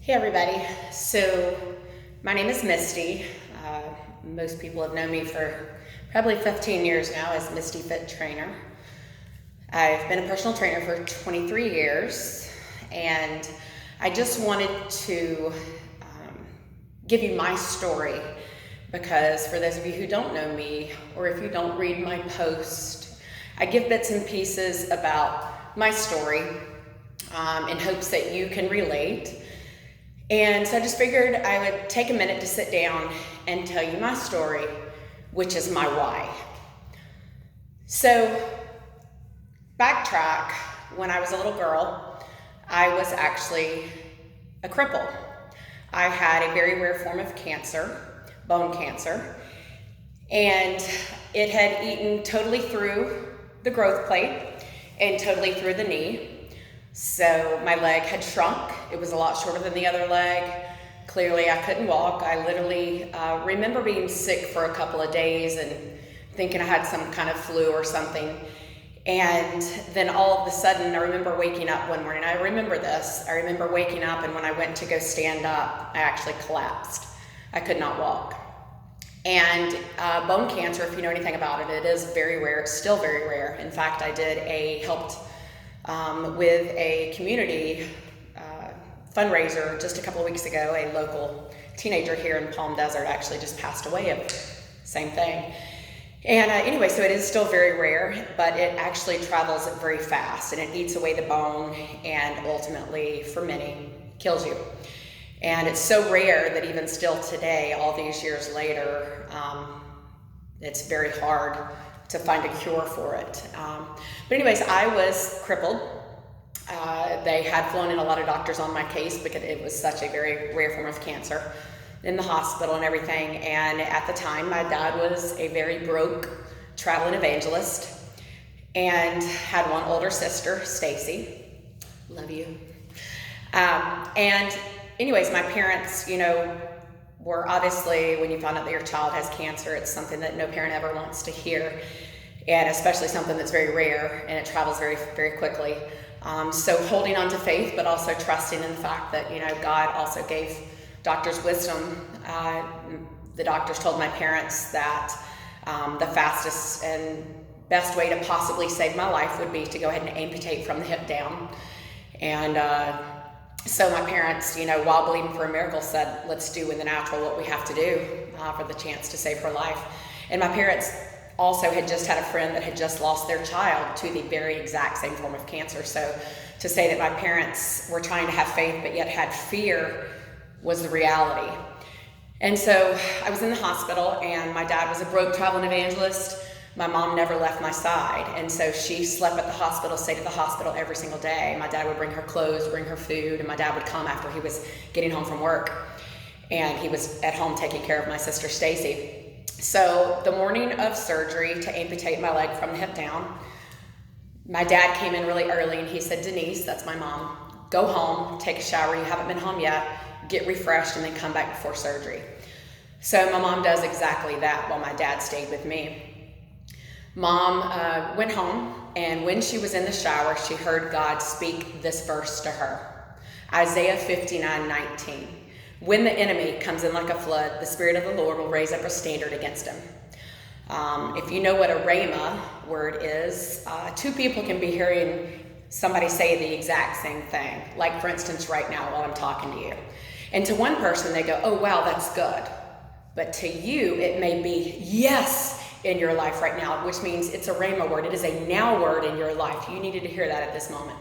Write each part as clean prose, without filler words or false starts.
Hey everybody, so my name is Misty. Most people have known me for probably 15 years now as Misty Fit Trainer. I've been a personal trainer for 23 years, and I just wanted to give you my story, because for those of you who don't know me, or if you don't read my post, I give bits and pieces about my story in hopes that you can relate. And so I just figured I would take a minute to sit down and tell you my story, which is my why. So, backtrack, when I was a little girl, I was actually a cripple. I had a very rare form of cancer, bone cancer, and it had eaten totally through the growth plate and totally through the knee. So my leg had shrunk. It was a lot shorter than the other leg. Clearly I couldn't walk. I literally remember being sick for a couple of days and thinking I had some kind of flu or something. And then all of a sudden I remember waking up one morning. I remember this. I remember waking up, and when I went to go stand up, I actually collapsed. I could not walk. And bone cancer, if you know anything about it, it is very rare. It's still very rare. In fact, I helped with a community fundraiser just a couple of weeks ago. A local teenager here in Palm Desert actually just passed away of the same thing. And anyway, so it is still very rare, but it actually travels very fast, and it eats away the bone, and ultimately, for many, kills you. And it's so rare that even still today, all these years later, it's very hard to find a cure for it. But anyways, I was crippled. They had flown in a lot of doctors on my case because it was such a very rare form of cancer in the hospital and everything. And at the time, my dad was a very broke traveling evangelist and had one older sister, Stacy. Love you. And anyways, my parents, were obviously, when you find out that your child has cancer, it's something that no parent ever wants to hear, and especially something that's very rare and it travels very, very quickly. So holding on to faith, but also trusting in the fact that, God also gave doctors wisdom. The doctors told my parents that the fastest and best way to possibly save my life would be to go ahead and amputate from the hip down. And so my parents, while believing for a miracle, said, let's do in the natural what we have to do for the chance to save her life. And my parents also had just had a friend that had just lost their child to the very exact same form of cancer. So to say that my parents were trying to have faith but yet had fear was the reality. And so I was in the hospital, and my dad was a broke traveling evangelist. My mom never left my side, and so she slept at the hospital, stayed at the hospital every single day. My dad would bring her clothes, bring her food, and my dad would come after he was getting home from work, and he was at home taking care of my sister Stacy. So the morning of surgery to amputate my leg from the hip down, my dad came in really early, and he said, Denise, that's my mom, go home, take a shower, you haven't been home yet, get refreshed, and then come back before surgery. So my mom does exactly that while my dad stayed with me. Mom went home, and when she was in the shower, she heard God speak this verse to her. Isaiah 59:19. When the enemy comes in like a flood, the Spirit of the Lord will raise up a standard against him. If you know what a rhema word is, two people can be hearing somebody say the exact same thing. Like, for instance, right now while I'm talking to you. And to one person, they go, oh, wow, that's good. But to you, it may be yes in your life right now, which means it's a rhema word. It is a now word in your life. You needed to hear that at this moment.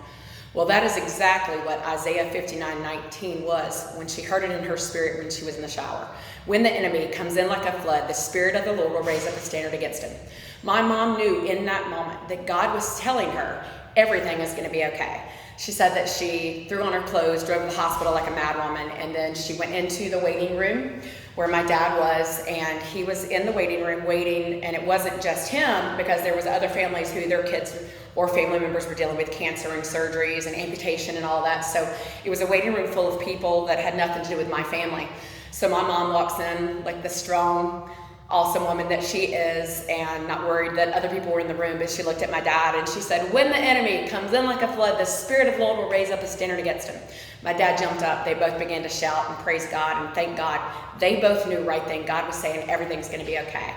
Well, that is exactly what Isaiah 59:19 was when she heard it in her spirit when she was in the shower. When the enemy comes in like a flood, the Spirit of the Lord will raise up a standard against him. My mom knew in that moment that God was telling her everything is going to be okay. She said that she threw on her clothes, drove to the hospital like a mad woman, and then she went into the waiting room where my dad was, and he was in the waiting room waiting, and it wasn't just him, because there was other families who their kids or family members were dealing with cancer and surgeries and amputation and all that. So it was a waiting room full of people that had nothing to do with my family. So my mom walks in like the strong awesome woman that she is, and not worried that other people were in the room, but she looked at my dad and she said, when the enemy comes in like a flood, the Spirit of the Lord will raise up a standard against him. My dad jumped up. They both began to shout and praise God and thank God. They both knew right then God was saying everything's going to be okay.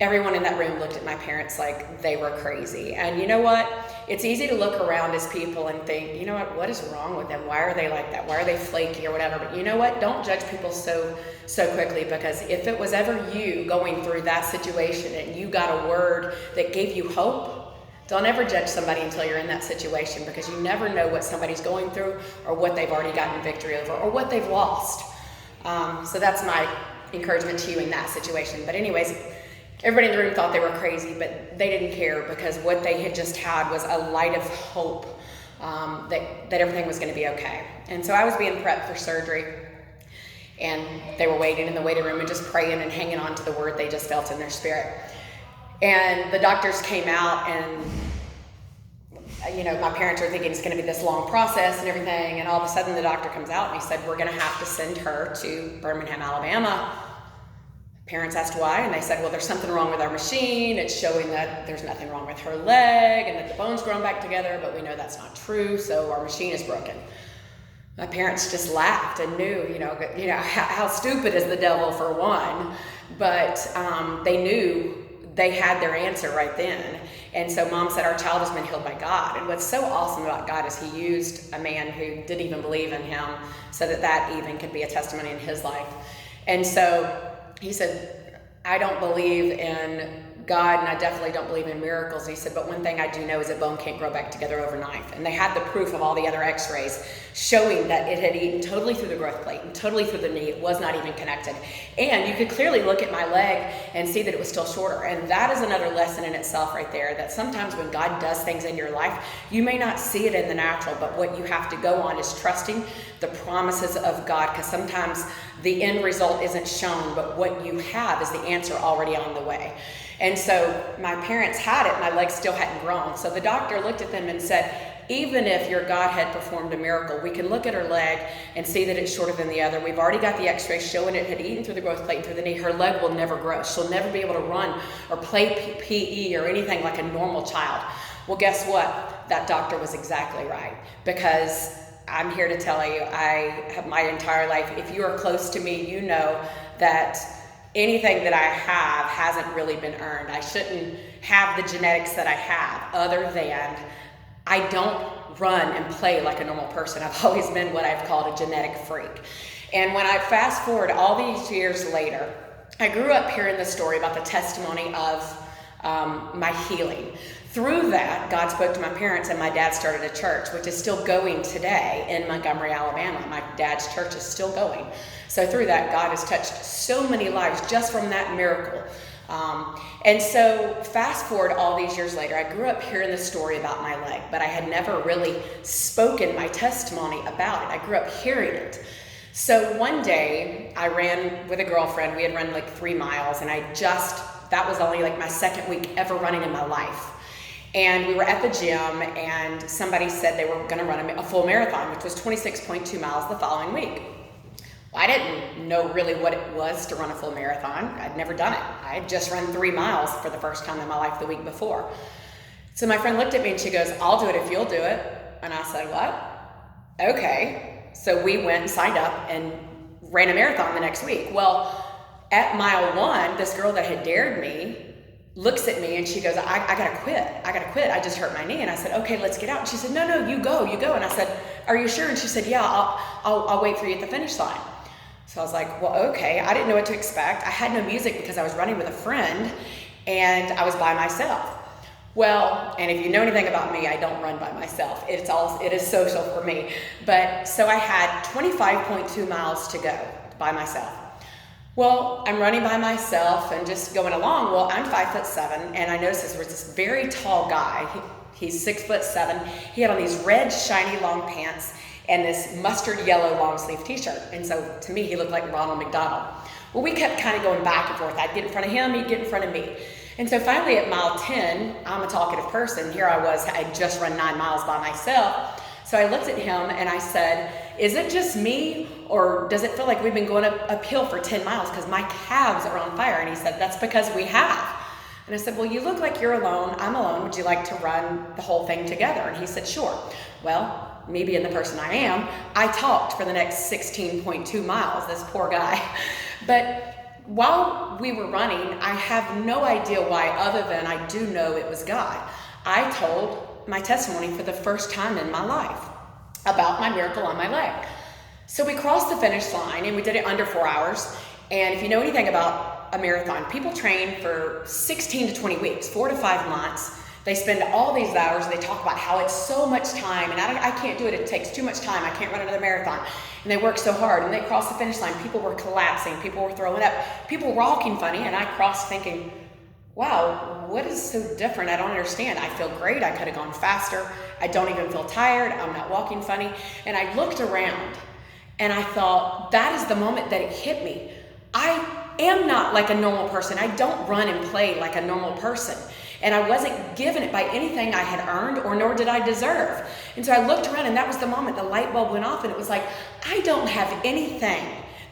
Everyone in that room looked at my parents like they were crazy. And you know what? It's easy to look around as people and think, you know what is wrong with them? Why are they like that? Why are they flaky or whatever? But you know what? Don't judge people so quickly, because if it was ever you going through that situation and you got a word that gave you hope, don't ever judge somebody until you're in that situation, because you never know what somebody's going through or what they've already gotten victory over or what they've lost. So that's my encouragement to you in that situation. But anyways, everybody in the room thought they were crazy, but they didn't care, because what they had just had was a light of hope that everything was going to be okay. And so I was being prepped for surgery, and they were waiting in the waiting room and just praying and hanging on to the word they just felt in their spirit. And the doctors came out, and my parents are thinking it's going to be this long process and everything, and all of a sudden the doctor comes out and he said, we're going to have to send her to Birmingham, Alabama. Parents asked why, and they said, well, there's something wrong with our machine. It's showing that there's nothing wrong with her leg and that the bone's grown back together, but we know that's not true, so our machine is broken. My parents just laughed and knew, how stupid is the devil, for one, but they knew they had their answer right then. And so Mom said, our child has been healed by God. And what's so awesome about God is he used a man who didn't even believe in him so that even could be a testimony in his life. And so he said, I don't believe in God, and I definitely don't believe in miracles. He said, but one thing I do know is that bone can't grow back together overnight. And they had the proof of all the other x-rays showing that it had eaten totally through the growth plate and totally through the knee. It was not even connected. And you could clearly look at my leg and see that it was still shorter. And that is another lesson in itself right there, that sometimes when God does things in your life, you may not see it in the natural, but what you have to go on is trusting the promises of God, because sometimes the end result isn't shown, but what you have is the answer already on the way. And so my parents had it, my leg still hadn't grown. So the doctor looked at them and said, even if your God had performed a miracle, we can look at her leg and see that it's shorter than the other. We've already got the x-rays showing it had eaten through the growth plate and through the knee. Her leg will never grow. She'll never be able to run or play PE or anything like a normal child. Well, guess what? That doctor was exactly right, because I'm here to tell you, I have my entire life, if you are close to me, you know that anything that I have hasn't really been earned. I shouldn't have the genetics that I have, other than I don't run and play like a normal person. I've always been what I've called a genetic freak. And when I fast forward all these years later, I grew up hearing the story about the testimony of my healing. Through that, God spoke to my parents, and my dad started a church, which is still going today in Montgomery, Alabama. My dad's church is still going. So through that, God has touched so many lives just from that miracle. And so fast forward all these years later, I grew up hearing the story about my leg, but I had never really spoken my testimony about it. I grew up hearing it. So one day I ran with a girlfriend. We had run like 3 miles, and that was only like my second week ever running in my life. And we were at the gym, and somebody said they were going to run a full marathon, which was 26.2 miles the following week. Well, I didn't know really what it was to run a full marathon. I'd never done it. I had just run 3 miles for the first time in my life the week before. So my friend looked at me and she goes, I'll do it if you'll do it. And I said, what? Okay. So we went and signed up and ran a marathon the next week. Well, at mile 1, this girl that had dared me looks at me and she goes, I gotta quit. I just hurt my knee. And I said, okay, let's get out. And she said, no, you go. And I said, are you sure? And she said, yeah, I'll wait for you at the finish line. So I was like, well, okay. I didn't know what to expect. I had no music because I was running with a friend and I was by myself. Well, and if you know anything about me, I don't run by myself. It is social for me. But so I had 25.2 miles to go by myself. Well, I'm running by myself and just going along. Well, I'm 5'7", and I noticed there was this very tall guy. He's 6'7". He had on these red, shiny, long pants and this mustard yellow long sleeve t-shirt. And so to me, he looked like Ronald McDonald. Well, we kept kind of going back and forth. I'd get in front of him, he'd get in front of me. And so finally at mile 10, I'm a talkative person. Here I was, I'd just run 9 miles by myself. So I looked at him and I said, is it just me, or does it feel like we've been going uphill for 10 miles because my calves are on fire? And he said, that's because we have. And I said, well, you look like you're alone. I'm alone. Would you like to run the whole thing together? And he said, sure. Well, me being the person I am, I talked for the next 16.2 miles, this poor guy. But while we were running, I have no idea why, other than I do know it was God. I told my testimony for the first time in my life about my miracle on my leg. So we crossed the finish line and we did it under 4 hours. And if you know anything about a marathon, people train for 16 to 20 weeks, 4 to 5 months. They spend all these hours, they talk about how it's so much time, and I can't do it, it takes too much time, I can't run another marathon. And they work so hard, and they crossed the finish line, people were collapsing, people were throwing up, people were walking funny, and I crossed thinking, wow, what is so different? I don't understand. I feel great, I could have gone faster, I don't even feel tired, I'm not walking funny. And I looked around, and I thought, that is the moment that it hit me. I am not like a normal person. I don't run and play like a normal person. And I wasn't given it by anything I had earned, or nor did I deserve. And so I looked around, and that was the moment the light bulb went off, and it was like, I don't have anything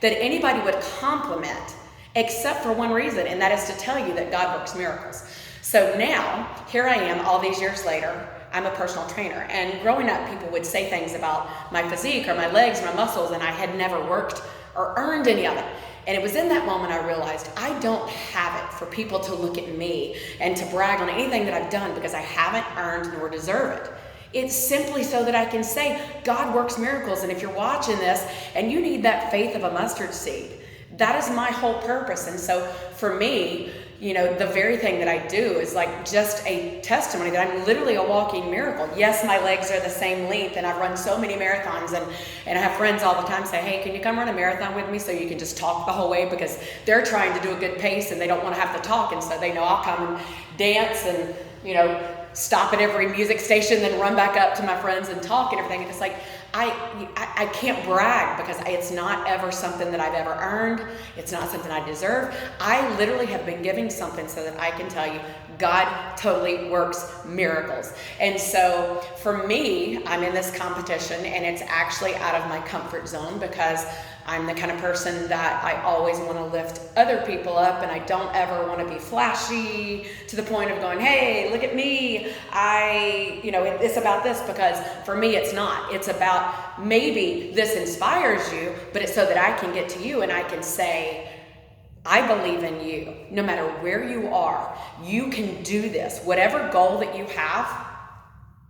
that anybody would compliment except for one reason, and that is to tell you that God works miracles. So now, here I am all these years later, I'm a personal trainer. And growing up, people would say things about my physique or my legs, my muscles, and I had never worked or earned any of it. And it was in that moment I realized I don't have it for people to look at me and to brag on anything that I've done, because I haven't earned nor deserve it. It's simply so that I can say God works miracles. And if you're watching this and you need that faith of a mustard seed, that is my whole purpose. And so for me, you know, the very thing that I do is like just a testimony that I'm literally a walking miracle. Yes, my legs are the same length, and I've run so many marathons, and I have friends all the time say, hey, can you come run a marathon with me so you can just talk the whole way, because they're trying to do a good pace and they don't want to have to talk, and so they know I'll come and dance and, you know, stop at every music station, then run back up to my friends and talk and everything. And it's like, I can't brag, because it's not ever something that I've ever earned. It's not something I deserve. I literally have been given something so that I can tell you God totally works miracles. And so for me, I'm in this competition, and it's actually out of my comfort zone, because I'm the kind of person that I always want to lift other people up, and I don't ever want to be flashy to the point of going, hey, look at me. It's about this, because for me, it's not. It's about, maybe this inspires you, but it's so that I can get to you and I can say, I believe in you. No matter where you are, you can do this. Whatever goal that you have,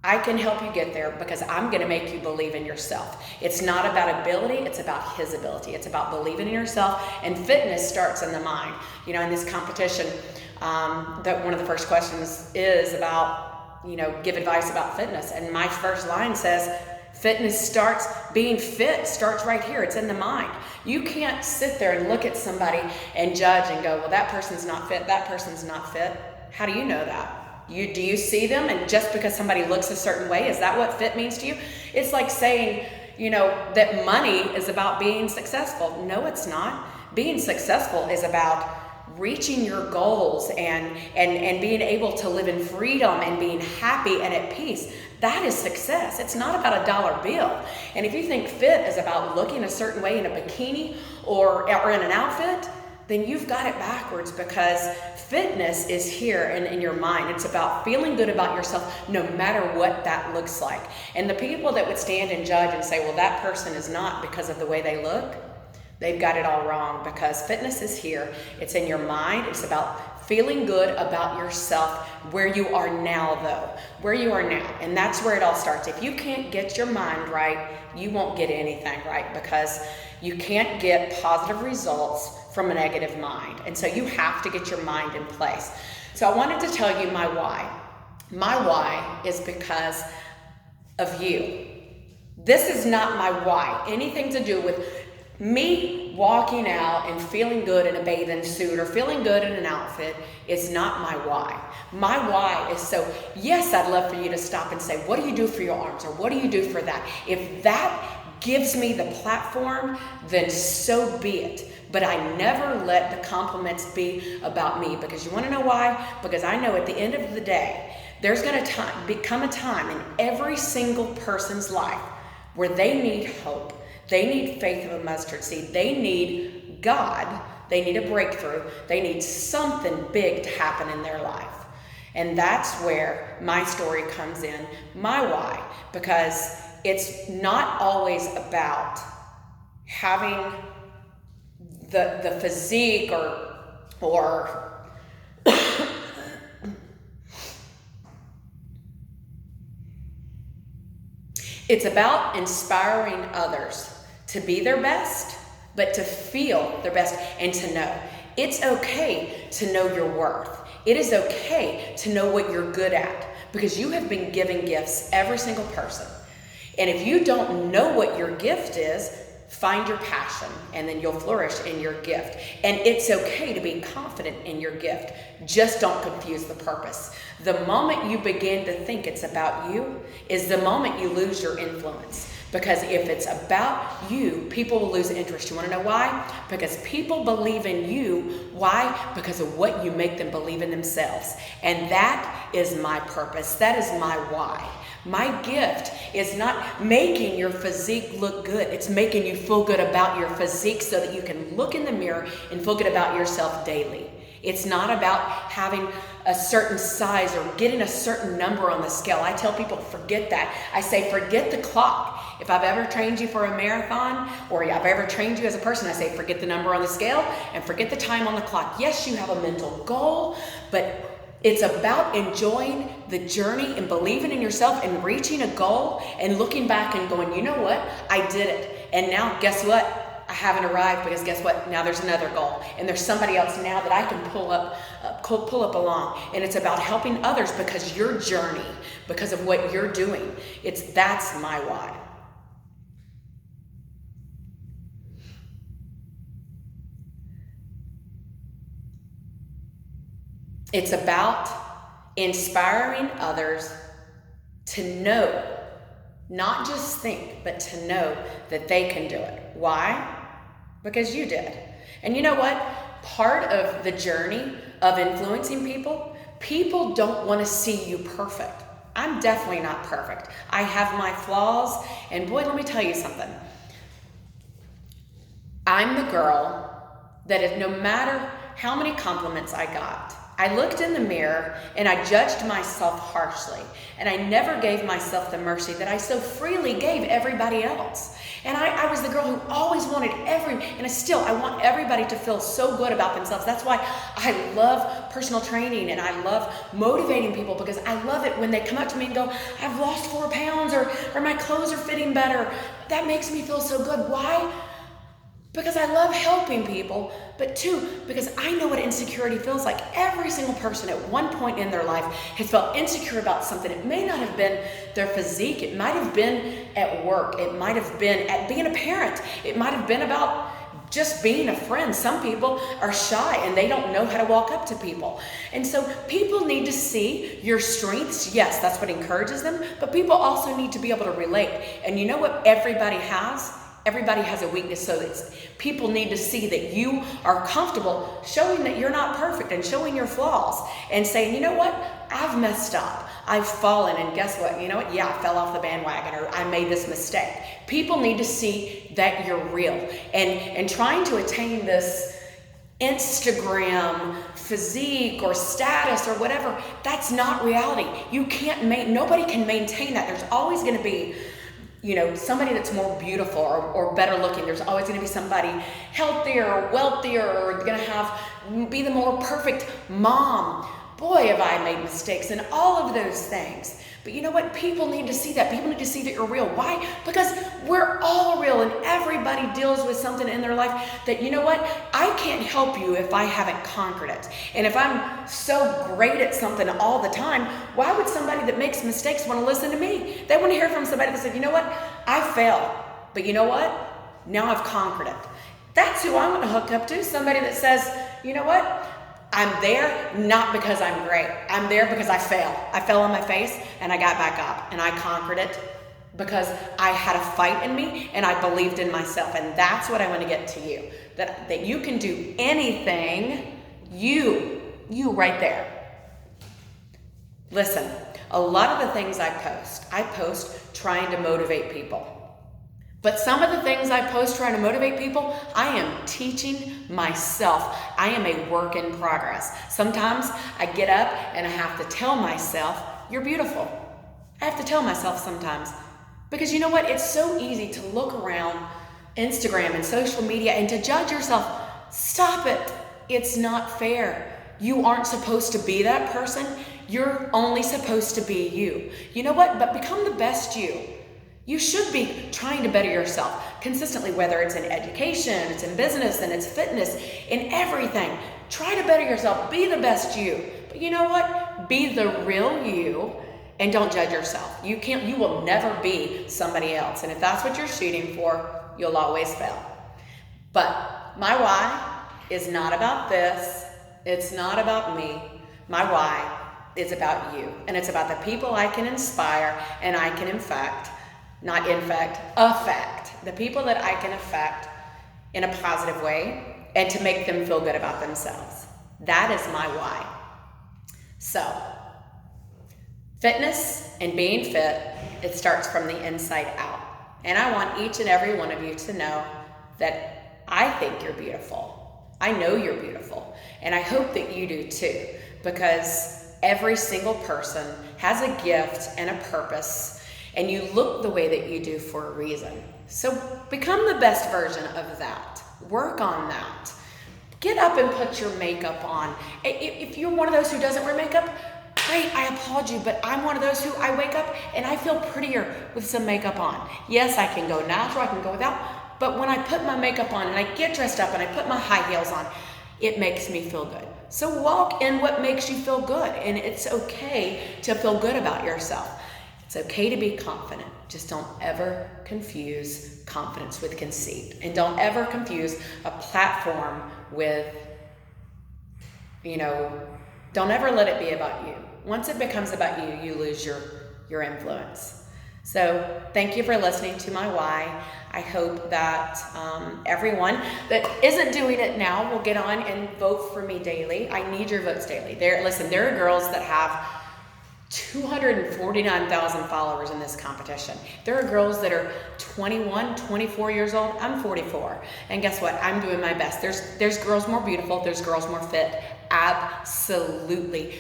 I can help you get there, because I'm going to make you believe in yourself. It's not about ability, it's about His ability. It's about believing in yourself, and fitness starts in the mind. You know, in this competition, that one of the first questions is about, you know, give advice about fitness. And my first line says, being fit starts right here. It's in the mind. You can't sit there and look at somebody and judge and go, well, that person's not fit, that person's not fit. How do you know that? Do you see them, and just because somebody looks a certain way, is that what fit means to you? It's like saying, you know, that money is about being successful. No, it's not. Being successful is about reaching your goals and being able to live in freedom and being happy and at peace. That is success. It's not about a dollar bill. And if you think fit is about looking a certain way in a bikini or in an outfit, then you've got it backwards, because fitness is here in your mind. It's about feeling good about yourself no matter what that looks like. And the people that would stand and judge and say, well, that person is not because of the way they look, they've got it all wrong, because fitness is here. It's in your mind. It's about feeling good about yourself where you are now, though. Where you are now. And that's where it all starts. If you can't get your mind right, you won't get anything right, because you can't get positive results from a negative mind. And so you have to get your mind in place. So I wanted to tell you my why. My why is because of you. This is not my why. Anything to do with me walking out and feeling good in a bathing suit or feeling good in an outfit is not my why. My why is so, yes, I'd love for you to stop and say, what do you do for your arms? Or what do you do for that? If that gives me the platform, then so be it. But I never let the compliments be about me, because you want to know why? Because I know at the end of the day There's going to become a time in every single person's life where they need hope. They need faith of a mustard seed. They need God. They need a breakthrough. They need something big to happen in their life. And that's where my story comes in, my why, because it's not always about having the physique or it's about inspiring others to be their best, but to feel their best and to know. It's okay to know your worth. It is okay to know what you're good at, because you have been given gifts, every single person. And if you don't know what your gift is, find your passion, and then you'll flourish in your gift. And it's okay to be confident in your gift. Just don't confuse the purpose. The moment you begin to think it's about you is the moment you lose your influence. Because if it's about you, people will lose interest. You want to know why? Because people believe in you. Why? Because of what you make them believe in themselves. And that is my purpose. That is my why. My gift is not making your physique look good. It's making you feel good about your physique so that you can look in the mirror and feel good about yourself daily. It's not about having a certain size or getting a certain number on the scale. I tell people, forget that. I say, forget the clock. If I've ever trained you for a marathon, or I've ever trained you as a person, I say, forget the number on the scale and forget the time on the clock. Yes, you have a mental goal, but it's about enjoying the journey and believing in yourself and reaching a goal and looking back and going, you know what? I did it. And now guess what? I haven't arrived, because guess what? Now there's another goal, and there's somebody else now that I can pull up along. And it's about helping others, because your journey, because of what you're doing, that's my why. It's about inspiring others to know, not just think, but to know that they can do it. Why? Because you did. And you know what? Part of the journey of influencing people don't want to see you perfect. I'm definitely not perfect. I have my flaws, and boy, let me tell you something. I'm the girl that if no matter how many compliments I got, I looked in the mirror and I judged myself harshly, and I never gave myself the mercy that I so freely gave everybody else. And I was the girl who always wanted I want everybody to feel so good about themselves. That's why I love personal training and I love motivating people, because I love it when they come up to me and go, I've lost 4 pounds, or my clothes are fitting better. That makes me feel so good. Why? Because I love helping people, but 2, because I know what insecurity feels like. Every single person at one point in their life has felt insecure about something. It may not have been their physique. It might have been at work. It might have been at being a parent. It might have been about just being a friend. Some people are shy and they don't know how to walk up to people. And so people need to see your strengths. Yes, that's what encourages them, but people also need to be able to relate. And you know what everybody has? Everybody has a weakness, so people need to see that you are comfortable showing that you're not perfect and showing your flaws and saying, you know what, I've messed up, I've fallen, and guess what, you know what, yeah, I fell off the bandwagon, or I made this mistake. People need to see that you're real, and trying to attain this Instagram physique or status or whatever, that's not reality. Nobody can maintain that. There's always going to be somebody that's more beautiful or better looking. There's always going to be somebody healthier or wealthier or going to be the more perfect mom. Boy, have I made mistakes and all of those things. But you know what? People need to see that. People need to see that you're real. Why? Because we're all real, and everybody deals with something in their life that, you know what? I can't help you if I haven't conquered it. And if I'm so great at something all the time, why would somebody that makes mistakes want to listen to me? They want to hear from somebody that said, you know what? I failed, but you know what? Now I've conquered it. That's who I'm going to hook up to. Somebody that says, you know what? I'm there not because I'm great. I'm there because I failed. I fell on my face and I got back up and I conquered it because I had a fight in me and I believed in myself. And that's what I want to get to you. That you can do anything, you right there. Listen, A lot of the things I post trying to motivate people. But some of the things I post trying to motivate people, I am teaching myself. I am a work in progress. Sometimes I get up and I have to tell myself, you're beautiful. I have to tell myself sometimes. Because you know what? It's so easy to look around Instagram and social media and to judge yourself. Stop it. It's not fair. You aren't supposed to be that person. You're only supposed to be you. You know what? But become the best you. You should be trying to better yourself consistently, whether it's in education, it's in business, and it's fitness, in everything. Try to better yourself. Be the best you. But you know what? Be the real you and don't judge yourself. You will never be somebody else. And if that's what you're shooting for, you'll always fail. But my why is not about this. It's not about me. My why is about you. And it's about the people I can inspire and I can affect the people that I can affect in a positive way and to make them feel good about themselves. That is my why. So, fitness and being fit, it starts from the inside out. And I want each and every one of you to know that I think you're beautiful. I know you're beautiful. And I hope that you do too, because every single person has a gift and a purpose. And you look the way that you do for a reason. So become the best version of that. Work on that. Get up and put your makeup on. If you're one of those who doesn't wear makeup, great, I applaud you, but I'm one of those who I wake up and I feel prettier with some makeup on. Yes, I can go natural, I can go without, but when I put my makeup on and I get dressed up and I put my high heels on, it makes me feel good. So walk in what makes you feel good, and it's okay to feel good about yourself. It's okay to be confident. Just don't ever confuse confidence with conceit. And don't ever confuse a platform with, don't ever let it be about you. Once it becomes about you, you lose your influence. So thank you for listening to my why. I hope that everyone that isn't doing it now will get on and vote for me daily. I need your votes daily. There are girls that have 249,000 followers in this competition. There are girls that are 21, 24 years old. I'm 44. And guess what? I'm doing my best. There's girls more beautiful. There's girls more fit. Absolutely.